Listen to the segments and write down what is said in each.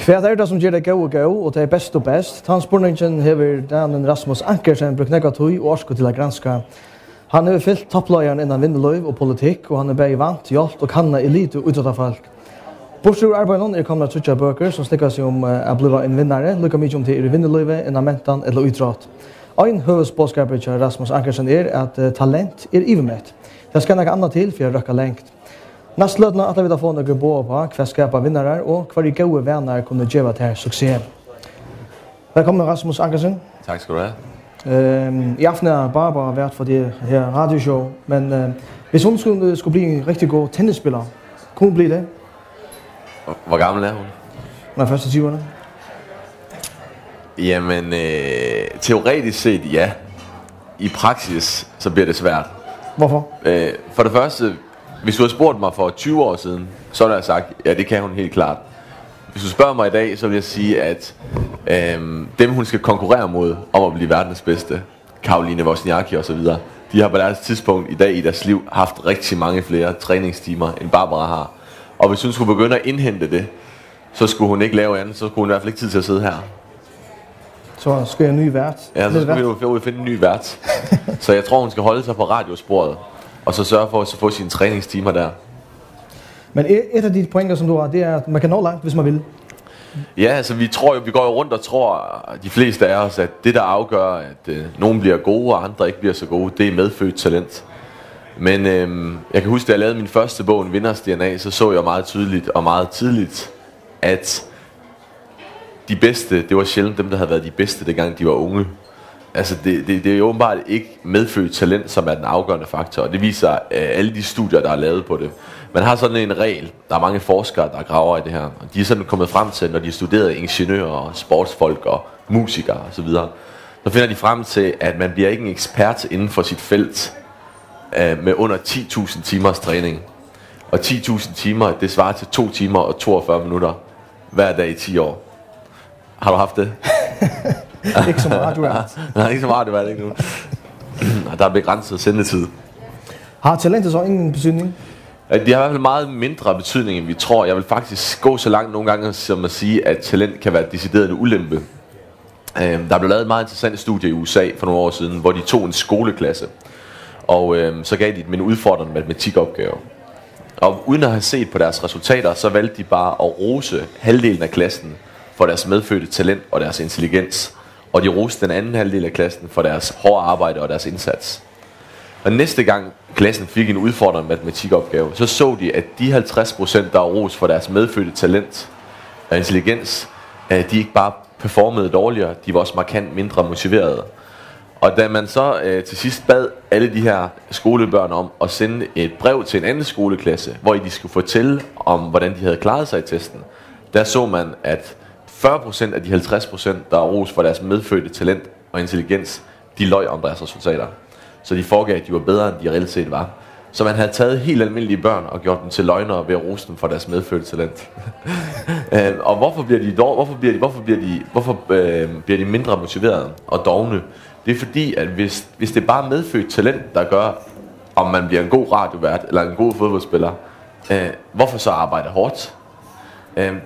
Hva det som gjør det gå, og det best og best? Transportningen hever den Rasmus Ankersen brukt negatøy og orsko til å granska. Han har fyllt toppløyeren innan vinnerløyv og politikk, og han er begge vant, hjelpt og kanna elite og utrettarfolk. Bortsett arbeidet kommet trutja bøker som slikker seg om å bli en vinnare, lukka mye om til vinnerløyve, innan mentan eller utrett. Ein høvesbådskapet til Rasmus Ankersen at talent ivermett. Det skal noe annet til for å røkka lengt. Nastløtene at vi da får noen båd på hva skapar vinnare og hva de gode venner kunne gjøre til suksess. Velkommen Rasmus Ankersen. Tak skal du have. I aften er Barbara vært for det her radioshow, men hvis hun skulle bli en rigtig god tennisspiller, kunne hun blive det? Hvor gammel er hun? Hun er først i 20'erne. Jamen, teoretisk set ja. I praksis, så bliver det svært. Hvorfor? For det første, hvis du havde spurgt mig for 20 år siden, så ville jeg sagt, ja, det kan hun helt klart. Hvis du spørger mig i dag, så vil jeg sige, at dem hun skal konkurrere mod om at blive verdens bedste, Caroline Wozniacki og så videre, de har på deres tidspunkt i dag i deres liv haft rigtig mange flere træningstimer, end Barbara har. Og hvis hun skulle begynde at indhente det, så skulle hun ikke lave andet, så skulle hun i hvert fald ikke tid til at sidde her. Så skal jeg en ny vært? Ja, så skal vi jo finde en ny vært. Så jeg tror, hun skal holde sig på radiosporet, og så sørge for at få sine træningstimer der. Men et af de pointer, som du har, det er, at man kan nå langt, hvis man vil. Ja, altså vi går jo rundt og tror, de fleste af os, at det der afgør, at nogen bliver gode, og andre ikke bliver så gode, det er medfødt talent. Men jeg kan huske, da jeg lavede min første bog, En Vinders DNA, så jeg meget tydeligt og meget tidligt, at de bedste, det var sjældent dem, der havde været de bedste, dengang de var unge. Altså det er jo åbenbart ikke medfødt talent, som er den afgørende faktor, og det viser alle de studier, der er lavet på det. Man har sådan en regel, der er mange forskere, der graver i det her, og de er sådan kommet frem til, når de studerer ingeniører, sportsfolk og musikere osv., så finder de frem til, at man bliver ikke en ekspert inden for sit felt med under 10.000 timers træning. Og 10.000 timer, det svarer til 2 timer og 42 minutter hver dag i 10 år. Har du haft det? Ikke så meget, du er. Nej, ikke så meget, det var det ikke nu. Der er begrænset sendetid. Har talentet så ingen betydning? Det har i hvert fald meget mindre betydning, end vi tror. Jeg vil faktisk gå så langt nogle gange, som at sige, at talent kan være decideret en ulempe. Der blev lavet et meget interessant studie i USA for nogle år siden, hvor de tog en skoleklasse. Og så gav de dem en udfordrende matematikopgave. Og uden at have set på deres resultater, så valgte de bare at rose halvdelen af klassen for deres medfødte talent og deres intelligens. Og de roste den anden halvdel af klassen for deres hårde arbejde og deres indsats. Og næste gang klassen fik en udfordrende matematikopgave, så de, at de 50%, der er ros for deres medfødte talent og intelligens, de ikke bare performede dårligere, de var også markant mindre motiverede. Og da man så til sidst bad alle de her skolebørn om at sende et brev til en anden skoleklasse, hvor de skulle fortælle om, hvordan de havde klaret sig i testen, der så man, at 40% af de 50%, der er ros for deres medfødte talent og intelligens, de løj om deres resultater. Så de foregav, at de var bedre, end de reelt set var. Så man havde taget helt almindelige børn og gjort dem til løgnere ved at rose dem for deres medfødte talent. Og hvorfor bliver de mindre motiverede og dovne? Det er fordi, at hvis det er bare medfødt talent, der gør, om man bliver en god radiovært eller en god fodboldspiller, hvorfor så arbejde hårdt?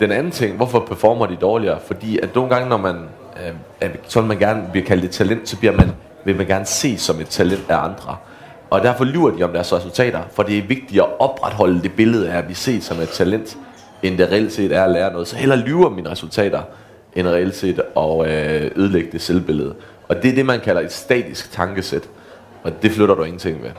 Den anden ting, hvorfor performer de dårligere? Fordi at nogle gange, når man, sådan man gerne vil kalde det talent, så vil man gerne se som et talent af andre. Og derfor lyver de om deres resultater, for det er vigtigt at opretholde det billede af at blive set som et talent, end det reelt set er at lære noget. Så hellere lyver mine resultater, end reelt set at ødelægge det selvbillede. Og det er det, man kalder et statisk tankesæt, og det flytter du ingenting ved.